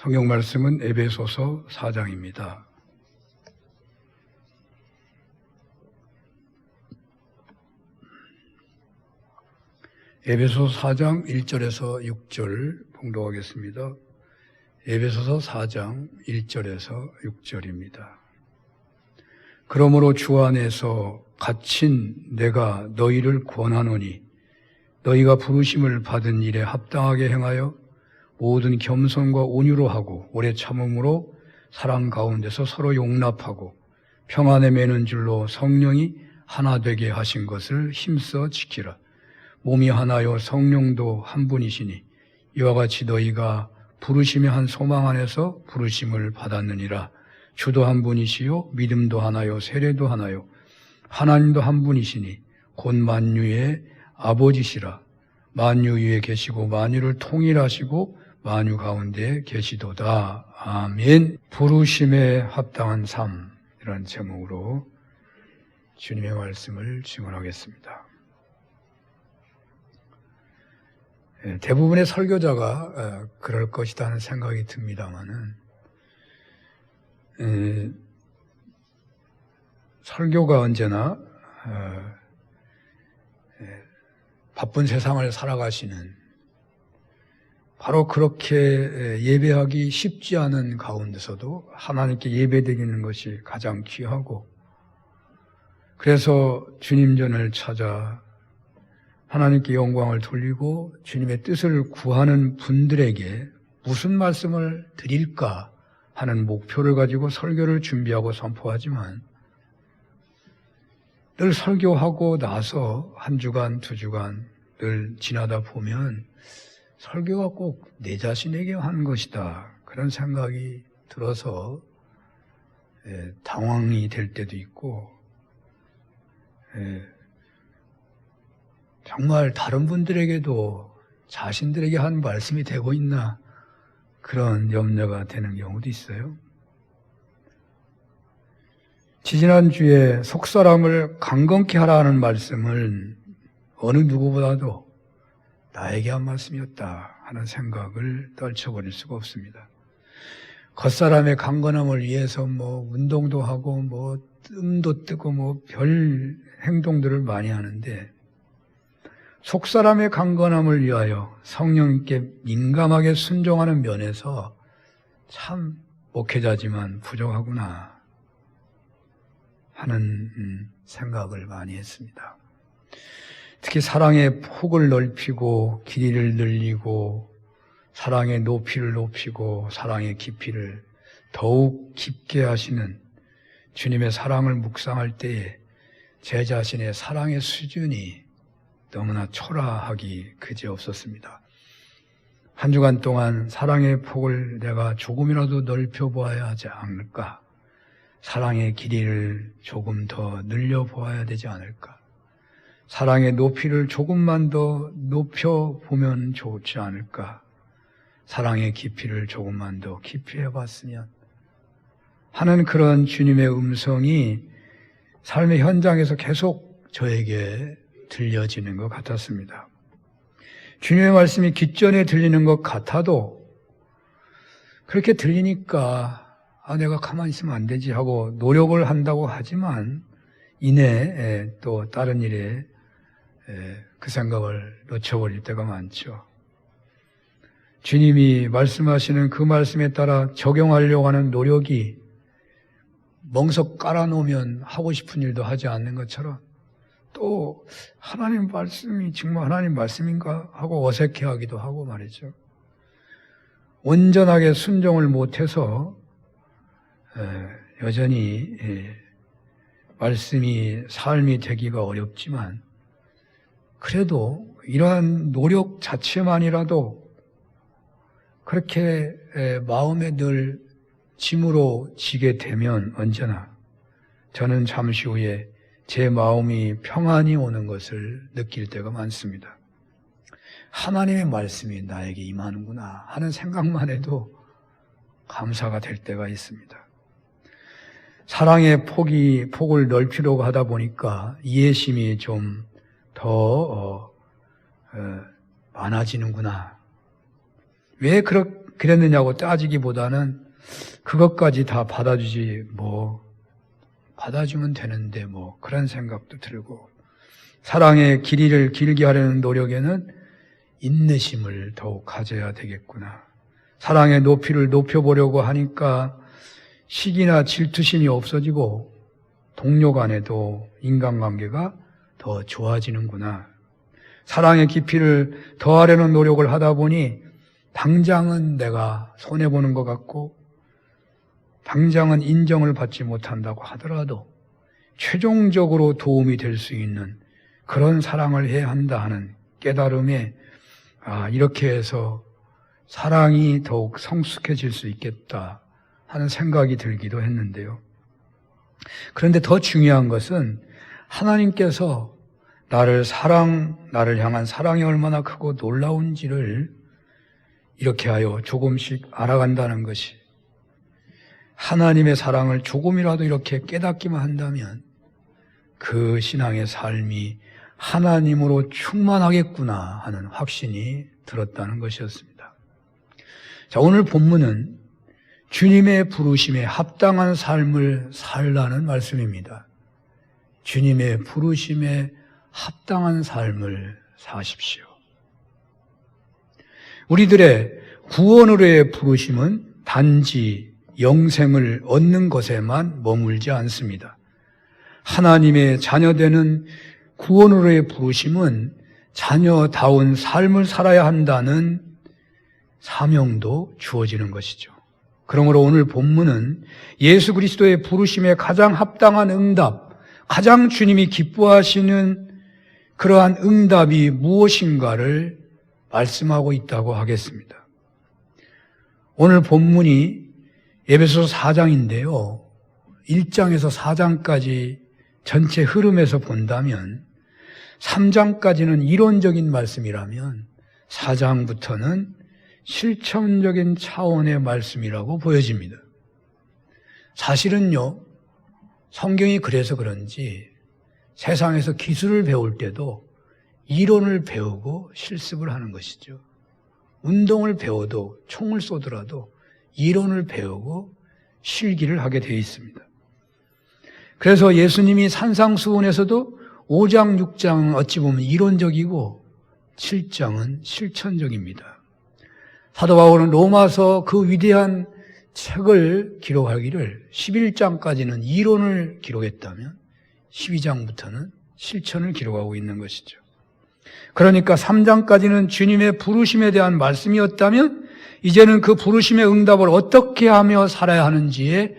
성경 말씀은 에베소서 4장입니다. 에베소서 4장 1절에서 6절 봉독하겠습니다. 에베소서 4장 1절에서 6절입니다. 그러므로 주 안에서 갇힌 내가 너희를 권하노니 너희가 부르심을 받은 일에 합당하게 행하여 모든 겸손과 온유로 하고 오래 참음으로 사랑 가운데서 서로 용납하고 평안에 매는 줄로 성령이 하나 되게 하신 것을 힘써 지키라. 몸이 하나요 성령도 한 분이시니 이와 같이 너희가 부르심의 한 소망 안에서 부르심을 받았느니라. 주도 한 분이시요 믿음도 하나요 세례도 하나요 하나님도 한 분이시니 곧 만유의 아버지시라. 만유 위에 계시고 만유를 통일하시고 만유 가운데 계시도다. 아멘. 부르심에 합당한 삶이라는 제목으로 주님의 말씀을 증언하겠습니다. 대부분의 설교자가 그럴 것이다 하는 생각이 듭니다만은 설교가 언제나 바쁜 세상을 살아가시는 바로 그렇게 예배하기 쉽지 않은 가운데서도 하나님께 예배드리는 것이 가장 귀하고 그래서 주님 전을 찾아 하나님께 영광을 돌리고 주님의 뜻을 구하는 분들에게 무슨 말씀을 드릴까 하는 목표를 가지고 설교를 준비하고 선포하지만 늘 설교하고 나서 한 주간, 두 주간 늘 지나다 보면 설교가 꼭 내 자신에게 하는 것이다. 그런 생각이 들어서 당황이 될 때도 있고 정말 다른 분들에게도 자신들에게 한 말씀이 되고 있나 그런 염려가 되는 경우도 있어요. 지지난주에 속사람을 강건케 하라는 말씀을 어느 누구보다도 나에게 한 말씀이었다 하는 생각을 떨쳐버릴 수가 없습니다. 겉사람의 강건함을 위해서 운동도 하고 뜸도 뜨고 별 행동들을 많이 하는데 속사람의 강건함을 위하여 성령님께 민감하게 순종하는 면에서 참 목회자지만 부족하구나 하는 생각을 많이 했습니다. 특히 사랑의 폭을 넓히고 길이를 늘리고 사랑의 높이를 높이고 사랑의 깊이를 더욱 깊게 하시는 주님의 사랑을 묵상할 때에 제 자신의 사랑의 수준이 너무나 초라하기 그지없었습니다. 한 주간 동안 사랑의 폭을 내가 조금이라도 넓혀보아야 하지 않을까? 사랑의 길이를 조금 더 늘려보아야 되지 않을까? 사랑의 높이를 조금만 더 높여보면 좋지 않을까? 사랑의 깊이를 조금만 더 깊이 해봤으면 하는 그런 주님의 음성이 삶의 현장에서 계속 저에게 들려지는 것 같았습니다. 주님의 말씀이 귓전에 들리는 것 같아도 그렇게 들리니까 내가 가만히 있으면 안 되지 하고 노력을 한다고 하지만 이내 또 다른 일에 그 생각을 놓쳐버릴 때가 많죠. 주님이 말씀하시는 그 말씀에 따라 적용하려고 하는 노력이 멍석 깔아놓으면 하고 싶은 일도 하지 않는 것처럼 또 하나님 말씀이 정말 하나님 말씀인가 하고 어색해하기도 하고 말이죠. 온전하게 순종을 못해서 여전히 말씀이 삶이 되기가 어렵지만 그래도 이러한 노력 자체만이라도 그렇게 마음에 늘 짐으로 지게 되면 언제나 저는 잠시 후에 제 마음이 평안이 오는 것을 느낄 때가 많습니다. 하나님의 말씀이 나에게 임하는구나 하는 생각만 해도 감사가 될 때가 있습니다. 사랑의 폭을 넓히려고 하다 보니까 이해심이 좀 더 많아지는구나. 왜 그랬느냐고 따지기보다는 그것까지 다 받아주지 받아주면 되는데 그런 생각도 들고, 사랑의 길이를 길게 하려는 노력에는 인내심을 더욱 가져야 되겠구나. 사랑의 높이를 높여보려고 하니까 시기나 질투심이 없어지고 동료 간에도 인간관계가 더 좋아지는구나. 사랑의 깊이를 더하려는 노력을 하다 보니 당장은 내가 손해보는 것 같고 당장은 인정을 받지 못한다고 하더라도 최종적으로 도움이 될 수 있는 그런 사랑을 해야 한다 하는 깨달음에 이렇게 해서 사랑이 더욱 성숙해질 수 있겠다 하는 생각이 들기도 했는데요. 그런데 더 중요한 것은 하나님께서 나를 향한 사랑이 얼마나 크고 놀라운지를 이렇게 하여 조금씩 알아간다는 것이, 하나님의 사랑을 조금이라도 이렇게 깨닫기만 한다면 그 신앙의 삶이 하나님으로 충만하겠구나 하는 확신이 들었다는 것이었습니다. 자, 오늘 본문은 주님의 부르심에 합당한 삶을 살라는 말씀입니다. 주님의 부르심에 합당한 삶을 사십시오. 우리들의 구원으로의 부르심은 단지 영생을 얻는 것에만 머물지 않습니다. 하나님의 자녀되는 구원으로의 부르심은 자녀다운 삶을 살아야 한다는 사명도 주어지는 것이죠. 그러므로 오늘 본문은 예수 그리스도의 부르심에 가장 합당한 응답, 가장 주님이 기뻐하시는 그러한 응답이 무엇인가를 말씀하고 있다고 하겠습니다. 오늘 본문이 에베소서 4장인데요. 1장에서 4장까지 전체 흐름에서 본다면 3장까지는 이론적인 말씀이라면 4장부터는 실천적인 차원의 말씀이라고 보여집니다. 사실은요, 성경이 그래서 그런지 세상에서 기술을 배울 때도 이론을 배우고 실습을 하는 것이죠. 운동을 배워도, 총을 쏘더라도 이론을 배우고 실기를 하게 되어 있습니다. 그래서 예수님이 산상수훈에서도 5장, 6장 어찌 보면 이론적이고 7장은 실천적입니다. 사도 바울은 로마서 그 위대한 책을 기록하기를 11장까지는 이론을 기록했다면 12장부터는 실천을 기록하고 있는 것이죠. 그러니까 3장까지는 주님의 부르심에 대한 말씀이었다면 이제는 그 부르심의 응답을 어떻게 하며 살아야 하는지에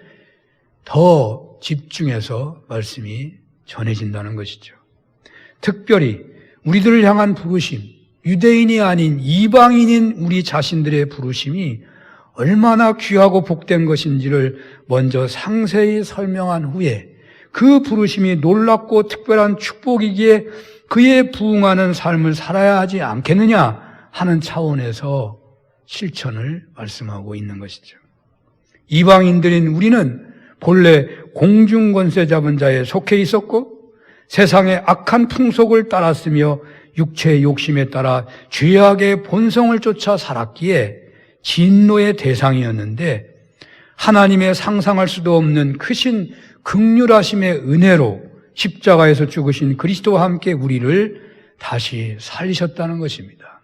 더 집중해서 말씀이 전해진다는 것이죠. 특별히 우리들을 향한 부르심, 유대인이 아닌 이방인인 우리 자신들의 부르심이 얼마나 귀하고 복된 것인지를 먼저 상세히 설명한 후에 그 부르심이 놀랍고 특별한 축복이기에 그에 부응하는 삶을 살아야 하지 않겠느냐 하는 차원에서 실천을 말씀하고 있는 것이죠. 이방인들인 우리는 본래 공중권세 잡은 자에 속해 있었고 세상의 악한 풍속을 따랐으며 육체의 욕심에 따라 죄악의 본성을 쫓아 살았기에 진노의 대상이었는데 하나님의 상상할 수도 없는 크신 긍휼하심의 은혜로 십자가에서 죽으신 그리스도와 함께 우리를 다시 살리셨다는 것입니다.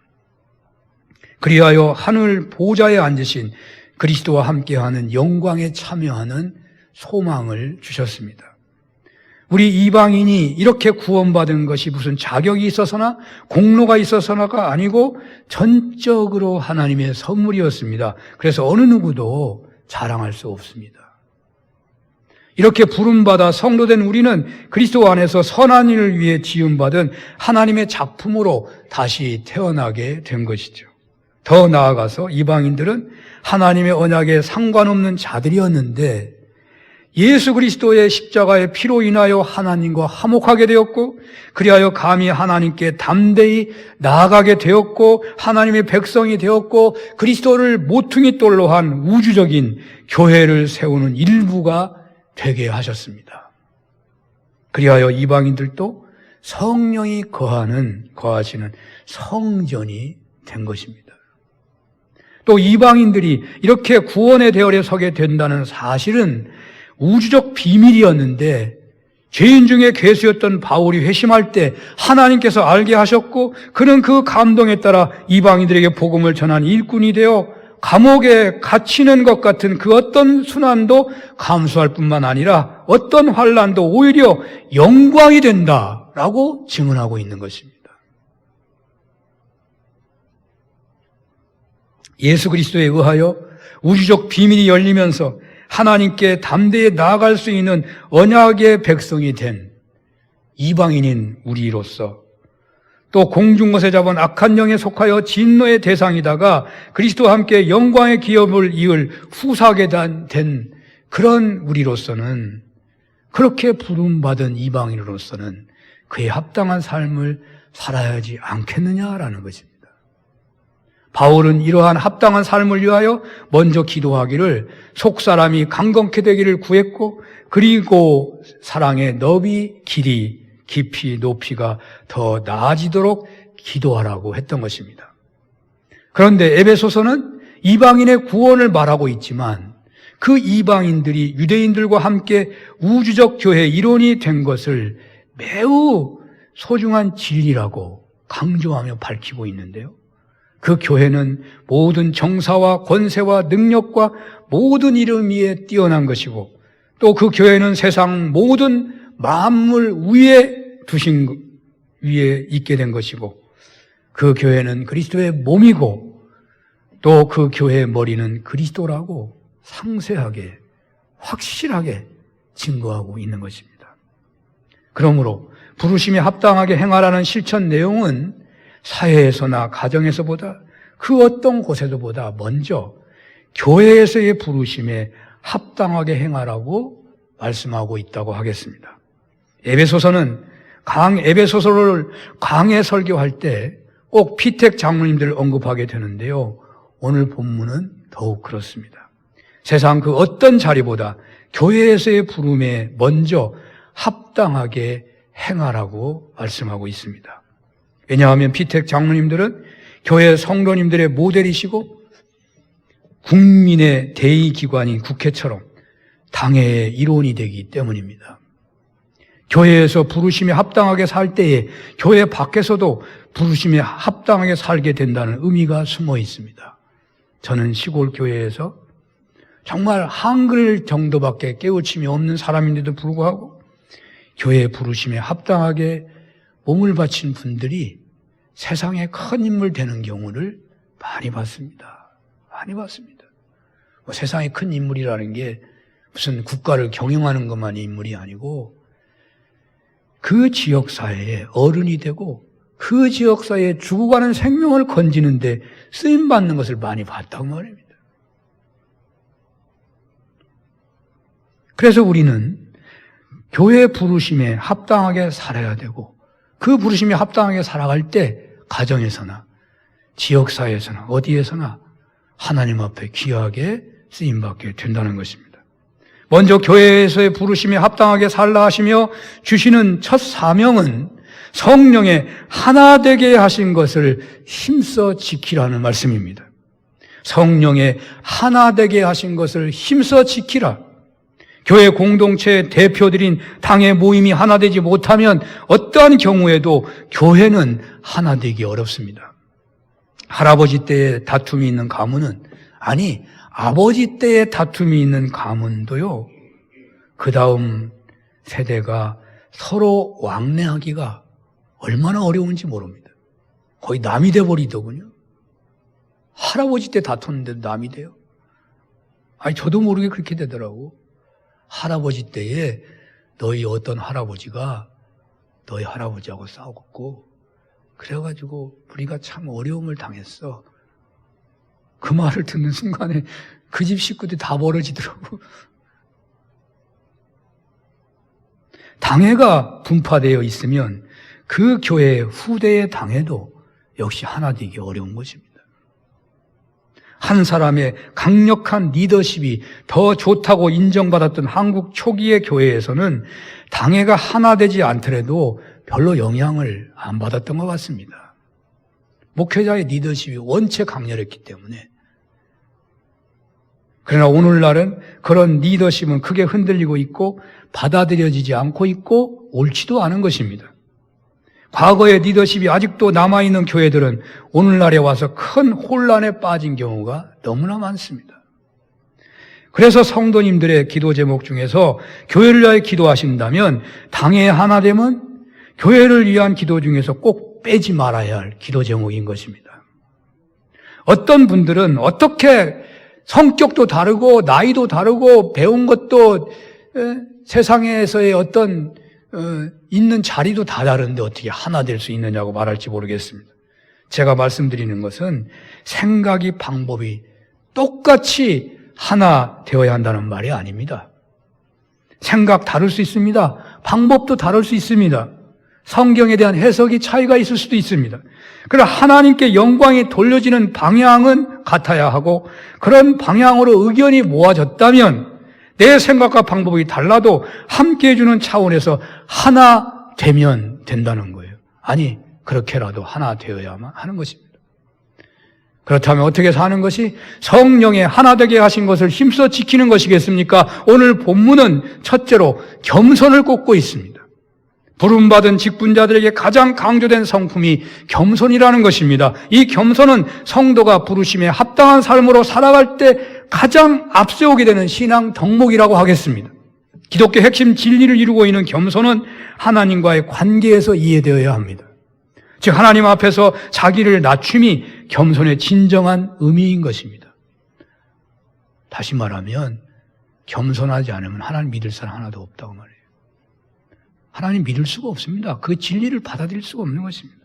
그리하여 하늘 보좌에 앉으신 그리스도와 함께하는 영광에 참여하는 소망을 주셨습니다. 우리 이방인이 이렇게 구원받은 것이 무슨 자격이 있어서나 공로가 있어서나가 아니고 전적으로 하나님의 선물이었습니다. 그래서 어느 누구도 자랑할 수 없습니다. 이렇게 부름받아 성도된 우리는 그리스도 안에서 선한 일을 위해 지음받은 하나님의 작품으로 다시 태어나게 된 것이죠. 더 나아가서 이방인들은 하나님의 언약에 상관없는 자들이었는데 예수 그리스도의 십자가의 피로 인하여 하나님과 화목하게 되었고 그리하여 감히 하나님께 담대히 나아가게 되었고 하나님의 백성이 되었고 그리스도를 모퉁이 돌로 한 우주적인 교회를 세우는 일부가 되게 하셨습니다. 그리하여 이방인들도 성령이 거하시는 성전이 된 것입니다. 또 이방인들이 이렇게 구원의 대열에 서게 된다는 사실은 우주적 비밀이었는데 죄인 중에 괴수였던 바울이 회심할 때 하나님께서 알게 하셨고 그는 그 감동에 따라 이방인들에게 복음을 전한 일꾼이 되어 감옥에 갇히는 것 같은 그 어떤 순환도 감수할 뿐만 아니라 어떤 환난도 오히려 영광이 된다라고 증언하고 있는 것입니다. 예수 그리스도에 의하여 우주적 비밀이 열리면서 하나님께 담대히 나아갈 수 있는 언약의 백성이 된 이방인인 우리로서 또 공중것에 잡은 악한 영에 속하여 진노의 대상이다가 그리스도와 함께 영광의 기업을 이을 후사하게 된 그런 우리로서는 그렇게 부름받은 이방인으로서는 그에 합당한 삶을 살아야 하지 않겠느냐라는 것입니다. 바울은 이러한 합당한 삶을 위하여 먼저 기도하기를 속사람이 강건케 되기를 구했고 그리고 사랑의 너비, 길이, 깊이, 높이가 더 나아지도록 기도하라고 했던 것입니다. 그런데 에베소서는 이방인의 구원을 말하고 있지만 그 이방인들이 유대인들과 함께 우주적 교회의 일원이 된 것을 매우 소중한 진리라고 강조하며 밝히고 있는데요. 그 교회는 모든 정사와 권세와 능력과 모든 이름 위에 뛰어난 것이고 또 그 교회는 세상 모든 만물 위에 있게 된 것이고 그 교회는 그리스도의 몸이고 또 그 교회의 머리는 그리스도라고 상세하게 확실하게 증거하고 있는 것입니다. 그러므로 부르심에 합당하게 행하라는 실천 내용은 사회에서나 가정에서보다 그 어떤 곳에서보다 먼저 교회에서의 부르심에 합당하게 행하라고 말씀하고 있다고 하겠습니다. 에베소서는 에베소서를 강해 설교할 때 꼭 피택 장로님들을 언급하게 되는데요. 오늘 본문은 더욱 그렇습니다. 세상 그 어떤 자리보다 교회에서의 부름에 먼저 합당하게 행하라고 말씀하고 있습니다. 왜냐하면 피택 장로님들은 교회 성도님들의 모델이시고 국민의 대의기관인 국회처럼 당회의 일원이 되기 때문입니다. 교회에서 부르심에 합당하게 살 때에 교회 밖에서도 부르심에 합당하게 살게 된다는 의미가 숨어 있습니다. 저는 시골 교회에서 정말 한글 정도밖에 깨우침이 없는 사람인데도 불구하고 교회 부르심에 합당하게 몸을 바친 분들이 세상에 큰 인물 되는 경우를 많이 봤습니다. 많이 봤습니다. 세상에 큰 인물이라는 게 무슨 국가를 경영하는 것만이 인물이 아니고 그 지역사회에 어른이 되고 그 지역사회에 죽어가는 생명을 건지는데 쓰임받는 것을 많이 봤다고 말입니다. 그래서 우리는 교회 부르심에 합당하게 살아야 되고 그 부르심에 합당하게 살아갈 때 가정에서나 지역사회에서나 어디에서나 하나님 앞에 귀하게 쓰임받게 된다는 것입니다. 먼저 교회에서의 부르심에 합당하게 살라 하시며 주시는 첫 사명은 성령의 하나 되게 하신 것을 힘써 지키라는 말씀입니다. 성령의 하나 되게 하신 것을 힘써 지키라. 교회 공동체의 대표들인 당의 모임이 하나 되지 못하면 어떠한 경우에도 교회는 하나 되기 어렵습니다. 할아버지 때에 다툼이 있는 가문은 아버지 때에 다툼이 있는 가문도요, 그 다음 세대가 서로 왕래하기가 얼마나 어려운지 모릅니다. 거의 남이 돼버리더군요. 할아버지 때 다퉜는데도 남이 돼요. 저도 모르게 그렇게 되더라고. 할아버지 때에 너희 어떤 할아버지가 너희 할아버지하고 싸웠고, 그래가지고 우리가 참 어려움을 당했어. 그 말을 듣는 순간에 그 집 식구들이 다 벌어지더라고. 당회가 분파되어 있으면 그 교회 후대의 당회도 역시 하나 되기 어려운 것입니다. 한 사람의 강력한 리더십이 더 좋다고 인정받았던 한국 초기의 교회에서는 당회가 하나 되지 않더라도 별로 영향을 안 받았던 것 같습니다. 목회자의 리더십이 원체 강렬했기 때문에 그러나 오늘날은 그런 리더십은 크게 흔들리고 있고 받아들여지지 않고 있고 옳지도 않은 것입니다. 과거의 리더십이 아직도 남아있는 교회들은 오늘날에 와서 큰 혼란에 빠진 경우가 너무나 많습니다. 그래서 성도님들의 기도 제목 중에서 교회를 위하여 기도하신다면 당의 하나됨은 교회를 위한 기도 중에서 꼭 빼지 말아야 할 기도 제목인 것입니다. 어떤 분들은 어떻게 성격도 다르고 나이도 다르고 배운 것도 세상에서의 어떤 있는 자리도 다 다른데 어떻게 하나 될 수 있느냐고 말할지 모르겠습니다. 제가 말씀드리는 것은 생각이 방법이 똑같이 하나 되어야 한다는 말이 아닙니다. 생각 다를 수 있습니다. 방법도 다를 수 있습니다. 성경에 대한 해석이 차이가 있을 수도 있습니다. 그러나 하나님께 영광이 돌려지는 방향은 같아야 하고 그런 방향으로 의견이 모아졌다면 내 생각과 방법이 달라도 함께 해주는 차원에서 하나 되면 된다는 거예요. 아니, 그렇게라도 하나 되어야만 하는 것입니다. 그렇다면 어떻게 사는 것이 성령의 하나 되게 하신 것을 힘써 지키는 것이겠습니까? 오늘 본문은 첫째로 겸손을 꼽고 있습니다. 부름받은 직분자들에게 가장 강조된 성품이 겸손이라는 것입니다. 이 겸손은 성도가 부르심에 합당한 삶으로 살아갈 때 가장 앞세우게 되는 신앙 덕목이라고 하겠습니다. 기독교 핵심 진리를 이루고 있는 겸손은 하나님과의 관계에서 이해되어야 합니다. 즉 하나님 앞에서 자기를 낮춤이 겸손의 진정한 의미인 것입니다. 다시 말하면 겸손하지 않으면 하나님 믿을 사람 하나도 없다고 말해요. 하나님 믿을 수가 없습니다. 그 진리를 받아들일 수가 없는 것입니다.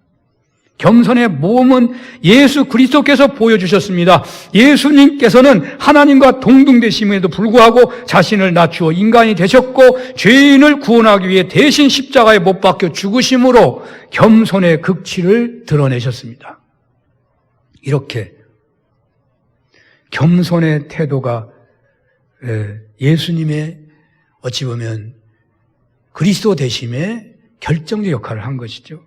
겸손의 모험은 예수 그리스도께서 보여주셨습니다. 예수님께서는 하나님과 동등되심에도 불구하고 자신을 낮추어 인간이 되셨고 죄인을 구원하기 위해 대신 십자가에 못 박혀 죽으심으로 겸손의 극치를 드러내셨습니다. 이렇게 겸손의 태도가 예수님의 어찌 보면 그리스도 되심에 결정적 역할을 한 것이죠.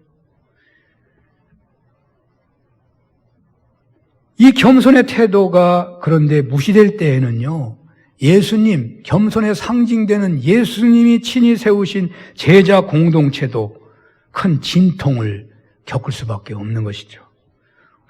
이 겸손의 태도가 그런데 무시될 때에는요, 예수님, 겸손의 상징되는 예수님이 친히 세우신 제자 공동체도 큰 진통을 겪을 수밖에 없는 것이죠.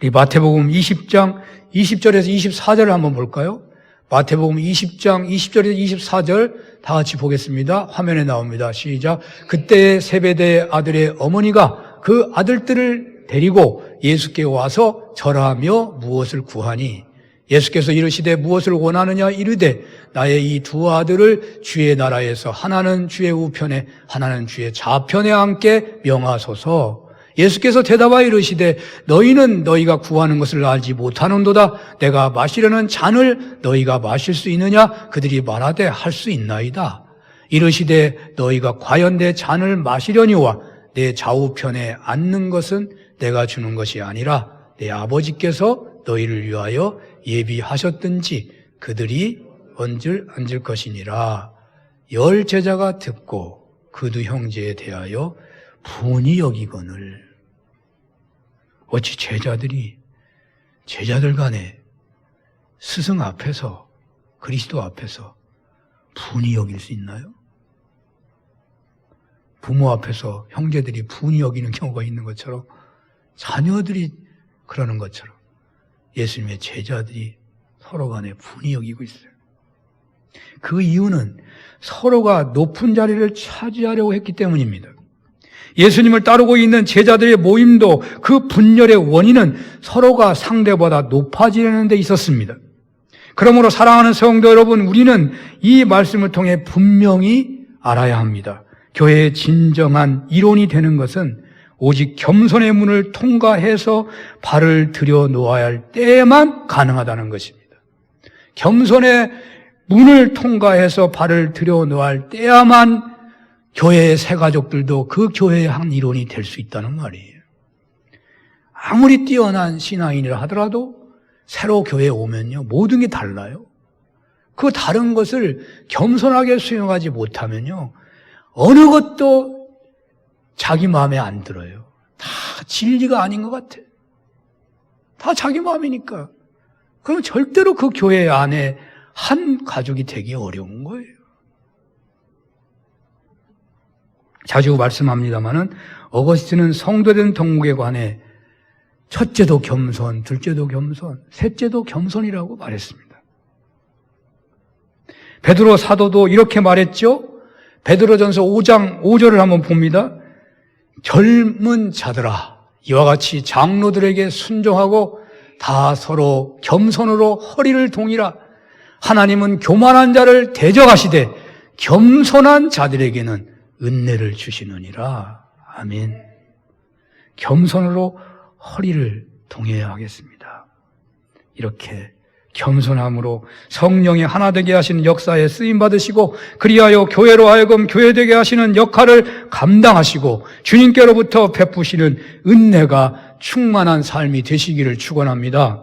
우리 마태복음 20장 20절에서 24절을 한번 볼까요? 마태복음 20장 20절에서 24절 다 같이 보겠습니다. 화면에 나옵니다. 시작. 그때 세베대의 아들의 어머니가 그 아들들을 데리고 예수께 와서 절하며 무엇을 구하니 예수께서 이르시되 무엇을 원하느냐 이르되 나의 이 두 아들을 주의 나라에서 하나는 주의 우편에 하나는 주의 좌편에 앉게 명하소서. 예수께서 대답하여 이르시되 너희는 너희가 구하는 것을 알지 못하는도다. 내가 마시려는 잔을 너희가 마실 수 있느냐? 그들이 말하되 할 수 있나이다. 이르시되 너희가 과연 내 잔을 마시려니와 내 좌우편에 앉는 것은 내가 주는 것이 아니라 내 아버지께서 너희를 위하여 예비하셨든지 그들이 앉을 것이니라. 10 제자가 듣고 그 두 형제에 대하여 분이 여기거늘. 어찌 제자들 간에 스승 앞에서 그리스도 앞에서 분이 여길 수 있나요? 부모 앞에서 형제들이 분이 여기는 경우가 있는 것처럼 자녀들이 그러는 것처럼 예수님의 제자들이 서로 간에 분이 여기고 있어요. 그 이유는 서로가 높은 자리를 차지하려고 했기 때문입니다. 예수님을 따르고 있는 제자들의 모임도 그 분열의 원인은 서로가 상대보다 높아지려는 데 있었습니다. 그러므로 사랑하는 성도 여러분, 우리는 이 말씀을 통해 분명히 알아야 합니다. 교회의 진정한 이론이 되는 것은 오직 겸손의 문을 통과해서 발을 들여 놓아야 할 때에만 가능하다는 것입니다. 겸손의 문을 통과해서 발을 들여 놓아야 할 때야만 교회의 새 가족들도 그 교회의 한 이론이 될 수 있다는 말이에요. 아무리 뛰어난 신앙인이라 하더라도 새로 교회에 오면요, 모든 게 달라요. 그 다른 것을 겸손하게 수용하지 못하면요, 어느 것도 자기 마음에 안 들어요. 다 진리가 아닌 것 같아. 다 자기 마음이니까. 그럼 절대로 그 교회 안에 한 가족이 되기 어려운 거예요. 자주 말씀합니다마는 어거스틴은 성도된 덕목에 관해 첫째도 겸손, 둘째도 겸손, 셋째도 겸손이라고 말했습니다. 베드로 사도도 이렇게 말했죠. 베드로전서 5장 5절을 한번 봅니다. 젊은 자들아, 이와 같이 장로들에게 순종하고 다 서로 겸손으로 허리를 동이라. 하나님은 교만한 자를 대적하시되 겸손한 자들에게는 은혜를 주시느니라. 아멘. 겸손으로 허리를 동여야 하겠습니다. 이렇게 겸손함으로 성령의 하나 되게 하시는 역사에 쓰임 받으시고 그리하여 교회로 하여금 교회되게 하시는 역할을 감당하시고 주님께로부터 베푸시는 은혜가 충만한 삶이 되시기를 축원합니다.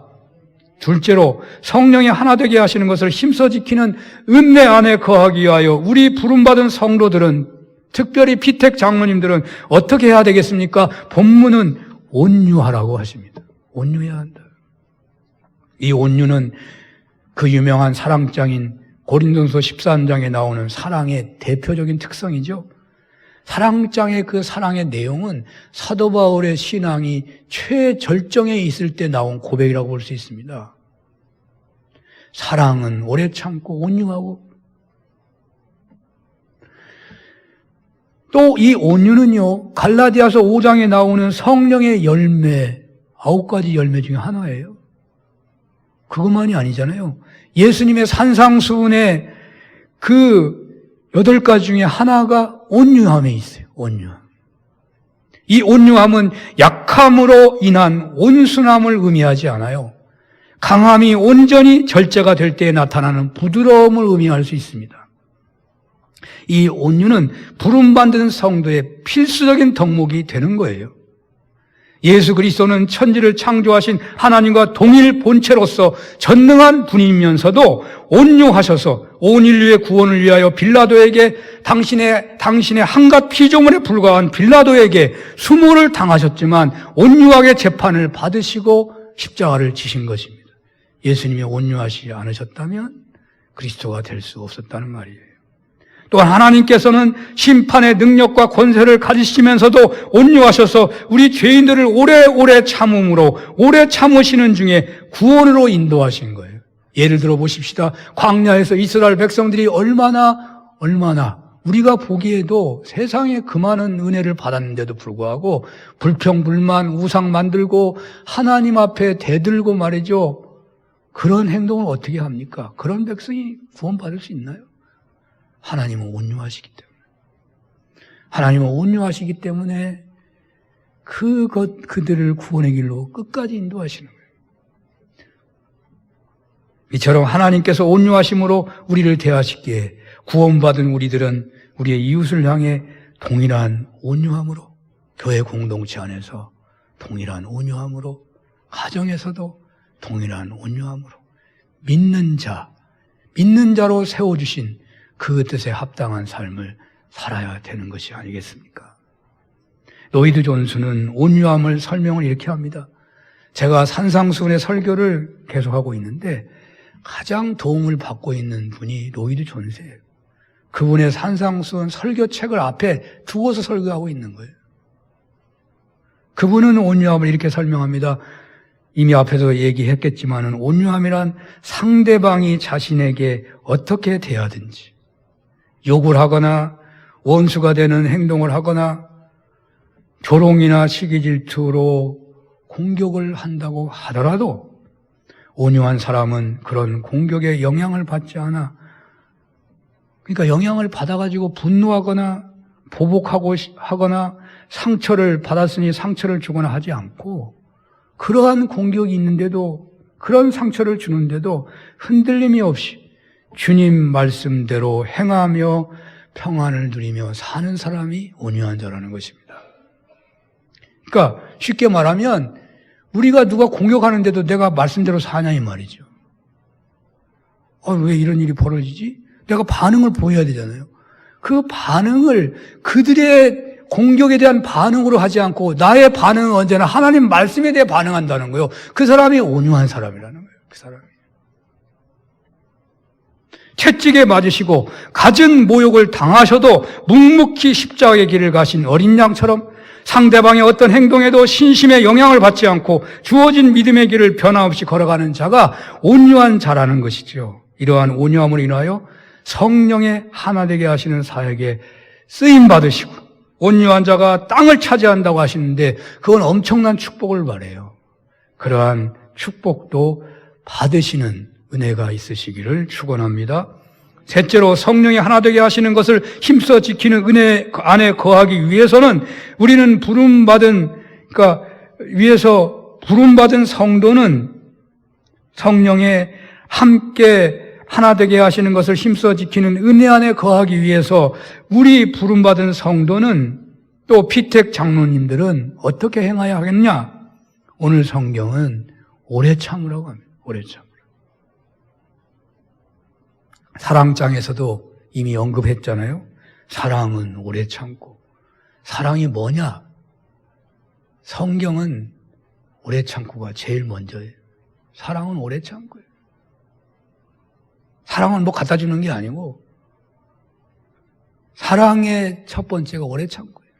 둘째로 성령의 하나 되게 하시는 것을 힘써 지키는 은혜 안에 거하기 위하여 우리 부름받은 성도들은, 특별히 피택 장로님들은 어떻게 해야 되겠습니까? 본문은 온유하라고 하십니다. 온유해야 한다. 이 온유는 그 유명한 사랑장인 고린도전서 13장에 나오는 사랑의 대표적인 특성이죠. 사랑장의 그 사랑의 내용은 사도 바울의 신앙이 최절정에 있을 때 나온 고백이라고 볼 수 있습니다. 사랑은 오래 참고 온유하고, 또 이 온유는요, 갈라디아서 5장에 나오는 성령의 열매, 9가지 열매 중에 하나예요. 그것만이 아니잖아요. 예수님의 산상수훈의 그 8가지 중에 하나가 온유함에 있어요. 온유함. 이 온유함은 약함으로 인한 온순함을 의미하지 않아요. 강함이 온전히 절제가 될 때에 나타나는 부드러움을 의미할 수 있습니다. 이 온유는 부름받은 성도의 필수적인 덕목이 되는 거예요. 예수 그리스도는 천지를 창조하신 하나님과 동일 본체로서 전능한 분이면서도 온유하셔서 온 인류의 구원을 위하여 빌라도에게 당신의 한갓 피조물에 불과한 빌라도에게 수모를 당하셨지만 온유하게 재판을 받으시고 십자가를 지신 것입니다. 예수님이 온유하시지 않으셨다면 그리스도가 될 수 없었다는 말이에요. 또한 하나님께서는 심판의 능력과 권세를 가지시면서도 온유하셔서 우리 죄인들을 오래오래 참음으로, 오래 참으시는 중에 구원으로 인도하신 거예요. 예를 들어 보십시다. 광야에서 이스라엘 백성들이 얼마나 우리가 보기에도 세상에 그 많은 은혜를 받았는데도 불구하고 불평불만, 우상 만들고 하나님 앞에 대들고 말이죠. 그런 행동을 어떻게 합니까? 그런 백성이 구원받을 수 있나요? 하나님은 온유하시기 때문에. 하나님은 온유하시기 때문에 그들을 구원의 길로 끝까지 인도하시는 거예요. 이처럼 하나님께서 온유하심으로 우리를 대하시기에 구원받은 우리들은 우리의 이웃을 향해 동일한 온유함으로, 교회 공동체 안에서 동일한 온유함으로, 가정에서도 동일한 온유함으로, 믿는 자로 세워주신 그 뜻에 합당한 삶을 살아야 되는 것이 아니겠습니까? 로이드 존스는 온유함을 설명을 이렇게 합니다. 제가 산상수훈의 설교를 계속하고 있는데 가장 도움을 받고 있는 분이 로이드 존스예요. 그분의 산상수훈 설교책을 앞에 두고서 설교하고 있는 거예요. 그분은 온유함을 이렇게 설명합니다. 이미 앞에서 얘기했겠지만은 온유함이란 상대방이 자신에게 어떻게 대하든지, 욕을 하거나 원수가 되는 행동을 하거나 조롱이나 시기 질투로 공격을 한다고 하더라도 온유한 사람은 그런 공격에 영향을 받지 않아. 그러니까 영향을 받아가지고 분노하거나 보복하거나 상처를 받았으니 상처를 주거나 하지 않고, 그러한 공격이 있는데도, 그런 상처를 주는데도 흔들림이 없이 주님 말씀대로 행하며 평안을 누리며 사는 사람이 온유한 자라는 것입니다. 그러니까 쉽게 말하면 우리가 누가 공격하는데도 내가 말씀대로 사냐 이 말이죠. 왜 이런 일이 벌어지지? 내가 반응을 보여야 되잖아요. 그 반응을 그들의 공격에 대한 반응으로 하지 않고 나의 반응은 언제나 하나님 말씀에 대해 반응한다는 거예요. 그 사람이 온유한 사람이라는 거예요. 그 사람이. 채찍에 맞으시고 갖은 모욕을 당하셔도 묵묵히 십자가의 길을 가신 어린 양처럼 상대방의 어떤 행동에도 신심의 영향을 받지 않고 주어진 믿음의 길을 변함없이 걸어가는 자가 온유한 자라는 것이죠. 이러한 온유함으로 인하여 성령의 하나 되게 하시는 사역에 쓰임 받으시고 온유한 자가 땅을 차지한다고 하시는데 그건 엄청난 축복을 바래요. 그러한 축복도 받으시는 은혜가 있으시기를 축원합니다. 셋째로 성령이 하나 되게 하시는 것을 힘써 지키는 은혜 안에 거하기 위해서는 우리는 위에서 부름받은 성도는 성령의 함께 하나 되게 하시는 것을 힘써 지키는 은혜 안에 거하기 위해서 우리 부름받은 성도는 또 피택 장로님들은 어떻게 행해야 하겠냐? 오늘 성경은 오래 참으라고 합니다. 오래 참으라. 사랑장에서도 이미 언급했잖아요. 사랑은 오래 참고. 사랑이 뭐냐? 성경은 오래 참고가 제일 먼저예요. 사랑은 오래 참고예요. 사랑은 뭐 갖다 주는 게 아니고 사랑의 첫 번째가 오래 참고예요.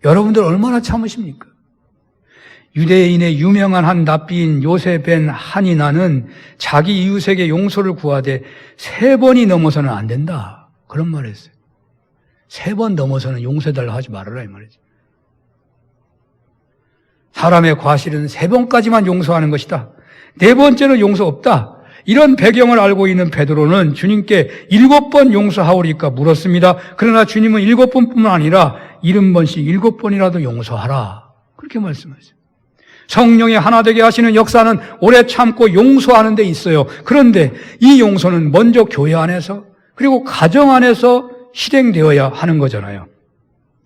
여러분들 얼마나 참으십니까? 유대인의 유명한 한 납비인 요셉 벤 하니나는 자기 이웃에게 용서를 구하되 3번이 넘어서는 안 된다. 그런 말을 했어요. 3번 넘어서는 용서해달라 하지 말아라 이 말이죠. 사람의 과실은 3번까지만 용서하는 것이다. 4번째는 용서 없다. 이런 배경을 알고 있는 베드로는 주님께 7번 용서하오리까 물었습니다. 그러나 주님은 7번뿐만 아니라 70번씩 7번이라도 용서하라. 그렇게 말씀하셨어요. 성령이 하나 되게 하시는 역사는 오래 참고 용서하는 데 있어요. 그런데 이 용서는 먼저 교회 안에서 그리고 가정 안에서 실행되어야 하는 거잖아요.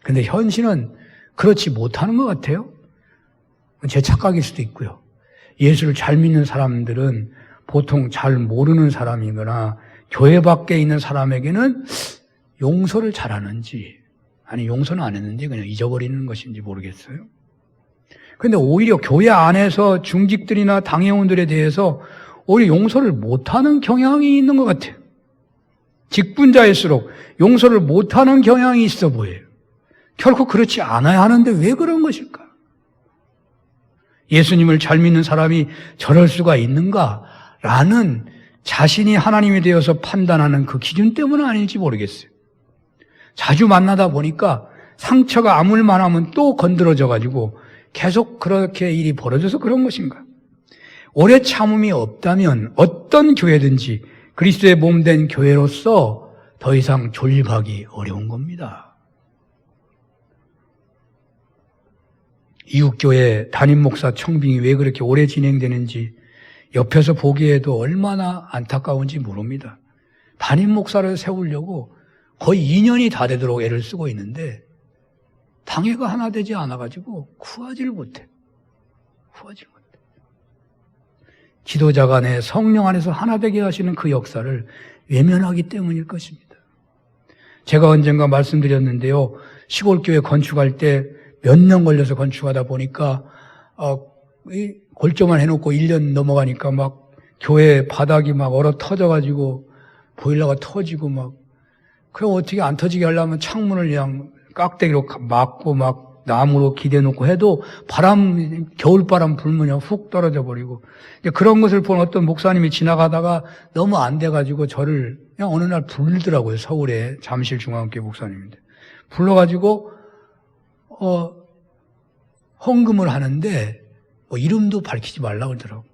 그런데 현실은 그렇지 못하는 것 같아요. 제 착각일 수도 있고요. 예수를 잘 믿는 사람들은 보통 잘 모르는 사람이거나 교회 밖에 있는 사람에게는 용서를 잘하는지 아니 용서는 안 했는지 그냥 잊어버리는 것인지 모르겠어요. 그런데 오히려 교회 안에서 중직들이나 당회원들에 대해서 오히려 용서를 못하는 경향이 있는 것 같아요. 직분자일수록 용서를 못하는 경향이 있어 보여요. 결코 그렇지 않아야 하는데 왜 그런 것일까? 예수님을 잘 믿는 사람이 저럴 수가 있는가라는 자신이 하나님이 되어서 판단하는 그 기준 때문은 아닐지 모르겠어요. 자주 만나다 보니까 상처가 아물 만하면 또 건드려져 가지고 계속 그렇게 일이 벌어져서 그런 것인가? 오래 참음이 없다면 어떤 교회든지 그리스도의 몸된 교회로서 더 이상 존립하기 어려운 겁니다. 이웃교회 담임 목사 청빙이 왜 그렇게 오래 진행되는지 옆에서 보기에도 얼마나 안타까운지 모릅니다. 담임 목사를 세우려고 거의 2년이 다 되도록 애를 쓰고 있는데 당회가 하나 되지 않아가지고 구하지를 못해. 지도자 간에 성령 안에서 하나 되게 하시는 그 역사를 외면하기 때문일 것입니다. 제가 언젠가 말씀드렸는데요. 시골교회 건축할 때 몇 년 걸려서 건축하다 보니까 골조만 해놓고 1년 넘어가니까 막 교회 바닥이 막 얼어 터져가지고 보일러가 터지고 막 그럼 어떻게 안 터지게 하려면 창문을 그냥 깍대기로 막고 막 나무로 기대놓고 해도 겨울바람 불면 훅 떨어져 버리고 그런 것을 본 어떤 목사님이 지나가다가 너무 안 돼가지고 저를 그냥 어느 날 불더라고요. 서울에 잠실중앙교회 목사님인데 불러가지고 헌금을 하는데 이름도 밝히지 말라고 그러더라고.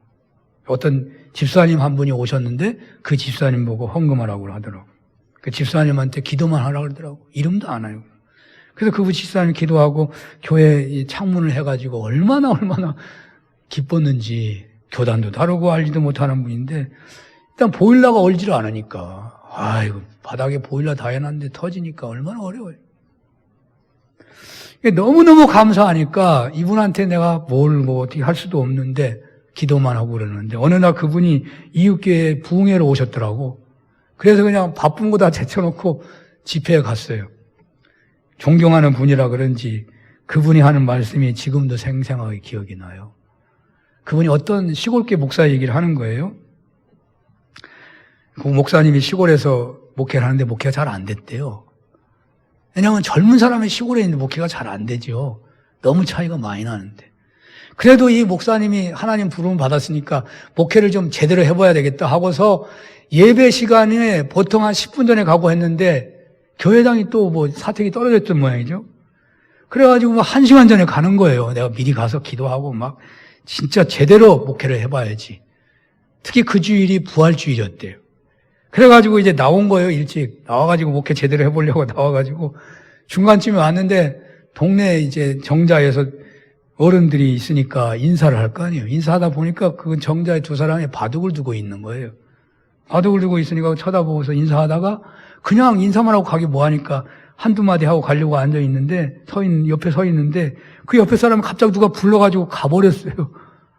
어떤 집사님 한 분이 오셨는데 그 집사님 보고 헌금하라고 하더라고. 그 집사님한테 기도만 하라고 그러더라고. 이름도 안 해요. 그래서 그 집사님 기도하고 교회 창문을 해가지고 얼마나 기뻤는지 교단도 다르고 알지도 못하는 분인데 일단 보일러가 얼지를 않으니까 아이고 바닥에 보일러 다 해놨는데 터지니까 얼마나 어려워요. 너무너무 감사하니까 이분한테 내가 어떻게 할 수도 없는데 기도만 하고 그러는데 어느 날 그분이 이웃교회 부흥회로 오셨더라고. 그래서 그냥 바쁜 거 다 제쳐놓고 집회에 갔어요. 존경하는 분이라 그런지 그분이 하는 말씀이 지금도 생생하게 기억이 나요. 그분이 어떤 시골교회 목사 얘기를 하는 거예요. 그 목사님이 시골에서 목회를 하는데 목회가 잘 안 됐대요. 왜냐하면 젊은 사람이 시골에 있는데 목회가 잘 안 되죠. 너무 차이가 많이 나는데. 그래도 이 목사님이 하나님 부름을 받았으니까 목회를 좀 제대로 해봐야 되겠다 하고서 예배 시간에 보통 한 10분 전에 가고 했는데 교회당이 또 뭐 사택이 떨어졌던 모양이죠. 그래가지고 뭐 1시간 전에 가는 거예요. 내가 미리 가서 기도하고 막 진짜 제대로 목회를 해봐야지. 특히 그 주일이 부활주일이었대요. 그래가지고 이제 나온 거예요, 일찍. 나와가지고 목회 제대로 해보려고 나와가지고 중간쯤에 왔는데 동네 이제 정자에서 어른들이 있으니까 인사를 할 거 아니에요. 인사하다 보니까 그 정자에 두 사람이 바둑을 두고 있는 거예요. 바둑을 두고 있으니까 쳐다보고서 인사하다가 그냥 인사만 하고 가기 뭐하니까 한두 마디 하고 가려고 앉아 있는데 옆에 서 있는데 그 옆에 사람이 갑자기 누가 불러가지고 가버렸어요.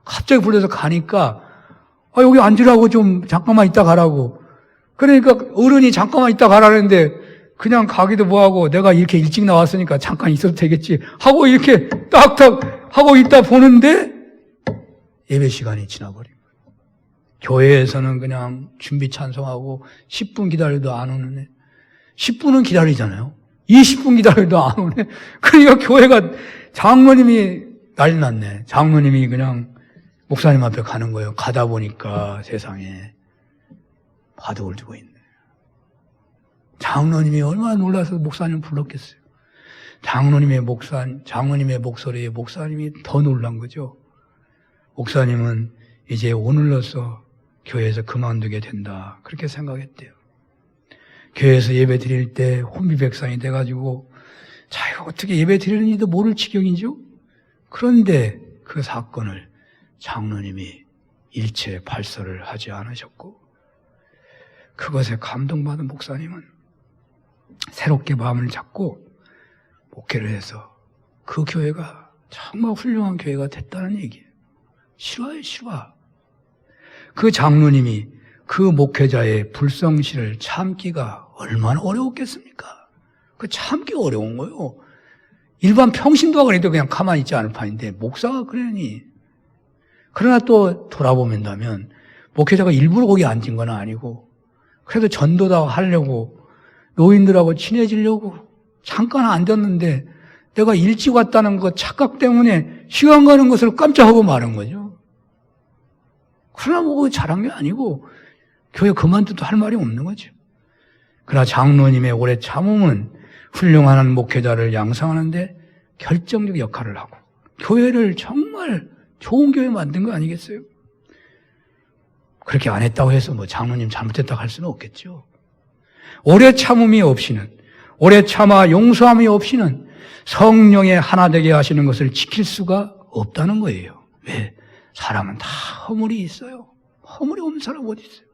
갑자기 불러서 가니까 여기 앉으라고 좀 잠깐만 있다 가라고. 그러니까 어른이 잠깐만 있다 가라는데 그냥 가기도 뭐하고 내가 이렇게 일찍 나왔으니까 잠깐 있어도 되겠지 하고 이렇게 딱딱 하고 있다 보는데 예배 시간이 지나버린 거예요. 교회에서는 그냥 준비 찬송하고 10분 기다려도 안 오는 애. 10분은 기다리잖아요. 20분 기다려도 안 오네. 그러니까 교회가 장로님이 난리 났네. 장로님이 그냥 목사님 앞에 가는 거예요. 가다 보니까 세상에 바둑을 두고 있네. 장로님이 얼마나 놀라서 목사님 불렀겠어요. 장로님의 목소리에 목사님이 더 놀란 거죠. 목사님은 이제 오늘로써 교회에서 그만두게 된다. 그렇게 생각했대요. 교회에서 예배 드릴 때 혼비백산이 돼가지고 자기가 어떻게 예배 드리는지도 모를 지경이죠. 그런데 그 사건을 장로님이 일체 발설을 하지 않으셨고 그것에 감동받은 목사님은 새롭게 마음을 잡고 목회를 해서 그 교회가 정말 훌륭한 교회가 됐다는 얘기예요. 실화예요, 실화. 그 장로님이 그 목회자의 불성실을 참기가 얼마나 어려웠겠습니까? 그 참기 어려운 거예요. 일반 평신도가 그래도 그냥 가만히 있지 않을 판인데 목사가 그러니. 그러나 또 돌아보면다면 목회자가 일부러 거기 앉은 건 아니고 그래도 전도다 하려고 노인들하고 친해지려고 잠깐 앉았는데 내가 일찍 왔다는 그 착각 때문에 시간 가는 것을 깜짝하고 마는 거죠. 그러나 뭐 잘한 게 아니고 교회 그만둬도 할 말이 없는 거죠. 그러나 장로님의 오래 참음은 훌륭한 목회자를 양성하는데 결정적 역할을 하고 교회를 정말 좋은 교회 만든 거 아니겠어요? 그렇게 안 했다고 해서 뭐 장로님 잘못했다고 할 수는 없겠죠. 오래 참음이 없이는, 오래 참아 용서함이 없이는 성령의 하나 되게 하시는 것을 지킬 수가 없다는 거예요. 왜? 사람은 다 허물이 있어요. 허물이 없는 사람 어디 있어요?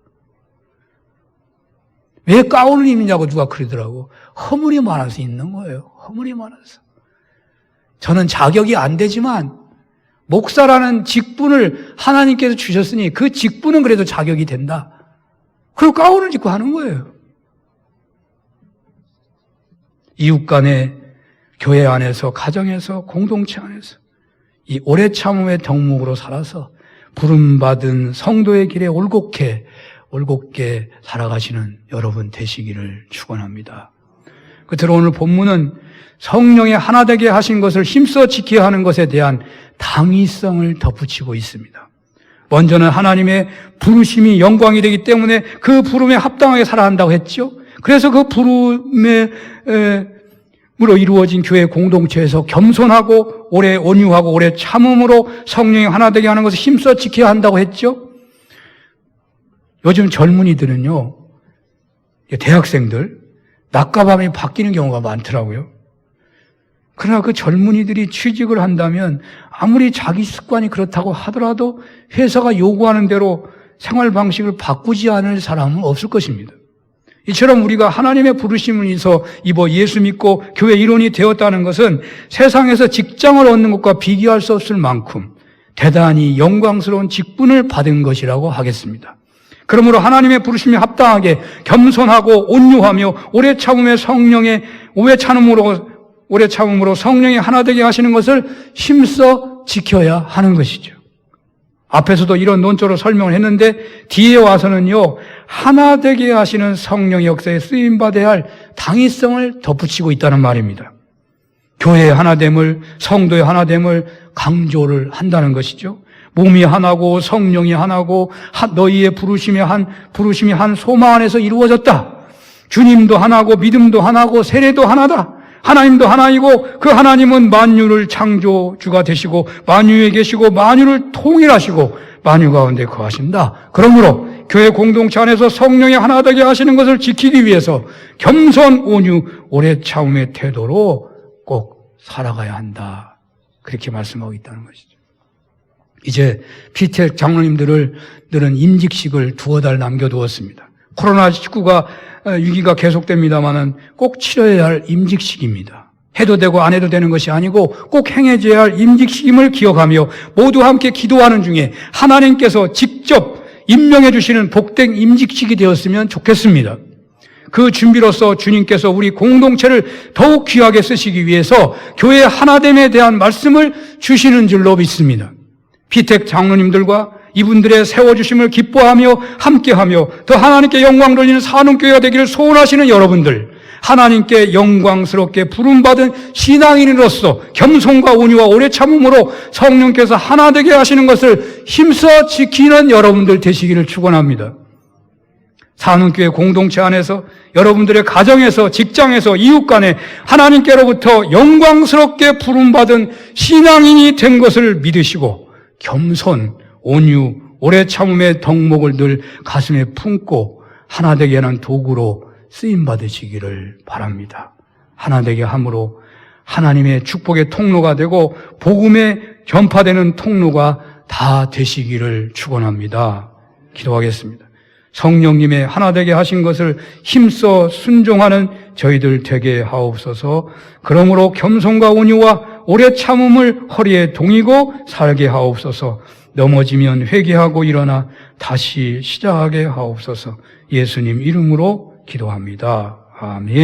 왜 가운을 입느냐고 누가 그러더라고. 허물이 많아서 있는 거예요. 허물이 많아서. 저는 자격이 안 되지만 목사라는 직분을 하나님께서 주셨으니 그 직분은 그래도 자격이 된다. 그리고 가운을 입고 하는 거예요. 이웃 간에, 교회 안에서, 가정에서, 공동체 안에서 이 오래 참음의 덕목으로 살아서 부름받은 성도의 길에 올곧게 살아가시는 여러분 되시기를 축원합니다. 끝으로 오늘 본문은 성령의 하나 되게 하신 것을 힘써 지켜야 하는 것에 대한 당위성을 덧붙이고 있습니다. 먼저는 하나님의 부르심이 영광이 되기 때문에 그 부름에 합당하게 살아야 한다고 했죠. 그래서 그 부름으로 이루어진 교회 공동체에서 겸손하고 오래 온유하고 오래 참음으로 성령이 하나 되게 하는 것을 힘써 지켜야 한다고 했죠. 요즘 젊은이들은요, 대학생들 낮과 밤이 바뀌는 경우가 많더라고요. 그러나 그 젊은이들이 취직을 한다면 아무리 자기 습관이 그렇다고 하더라도 회사가 요구하는 대로 생활 방식을 바꾸지 않을 사람은 없을 것입니다. 이처럼 우리가 하나님의 부르심을 입어 예수 믿고 교회 일원이 되었다는 것은 세상에서 직장을 얻는 것과 비교할 수 없을 만큼 대단히 영광스러운 직분을 받은 것이라고 하겠습니다. 그러므로 하나님의 부르심에 합당하게 겸손하고 온유하며 오래 참음으로 성령이 하나 되게 하시는 것을 힘써 지켜야 하는 것이죠. 앞에서도 이런 논조로 설명을 했는데 뒤에 와서는요, 하나 되게 하시는 성령의 역사에 쓰임받아야 할 당위성을 덧붙이고 있다는 말입니다. 교회의 하나됨을, 성도의 하나됨을 강조를 한다는 것이죠. 몸이 하나고 성령이 하나고 너희의 부르심이 한 소망 안에서 이루어졌다. 주님도 하나고 믿음도 하나고 세례도 하나다. 하나님도 하나이고 그 하나님은 만유를 창조주가 되시고 만유에 계시고 만유를 통일하시고 만유 가운데 거하신다. 그러므로 교회 공동체 안에서 성령이 하나 되게 하시는 것을 지키기 위해서 겸손, 온유, 오래 참음의 태도로 꼭 살아가야 한다. 그렇게 말씀하고 있다는 것이죠. 이제 피텍 장로님들은 임직식을 2달 남겨두었습니다. 코로나19가 위기가 계속됩니다마는 꼭 치러야 할 임직식입니다. 해도 되고 안 해도 되는 것이 아니고 꼭 행해져야 할 임직식임을 기억하며 모두 함께 기도하는 중에 하나님께서 직접 임명해 주시는 복된 임직식이 되었으면 좋겠습니다. 그 준비로서 주님께서 우리 공동체를 더욱 귀하게 쓰시기 위해서 교회 하나됨에 대한 말씀을 주시는 줄로 믿습니다. 피텍 장로님들과 이분들의 세워주심을 기뻐하며 함께하며 더 하나님께 영광 돌리는 산업교회가 되기를 소원하시는 여러분들, 하나님께 영광스럽게 부름받은 신앙인으로서 겸손과 온유와 오래 참음으로 성령께서 하나 되게 하시는 것을 힘써 지키는 여러분들 되시기를 축원합니다. 산업교회 공동체 안에서 여러분들의 가정에서 직장에서 이웃 간에 하나님께로부터 영광스럽게 부름받은 신앙인이 된 것을 믿으시고 겸손, 온유, 오래 참음의 덕목을 늘 가슴에 품고 하나 되게 하는 도구로 쓰임받으시기를 바랍니다. 하나 되게 함으로 하나님의 축복의 통로가 되고 복음의 전파되는 통로가 다 되시기를 축원합니다. 기도하겠습니다. 성령님의 하나 되게 하신 것을 힘써 순종하는 저희들 되게 하옵소서. 그러므로 겸손과 온유와 오래 참음을 허리에 동이고 살게 하옵소서. 넘어지면 회개하고 일어나 다시 시작하게 하옵소서. 예수님 이름으로 기도합니다. 아멘.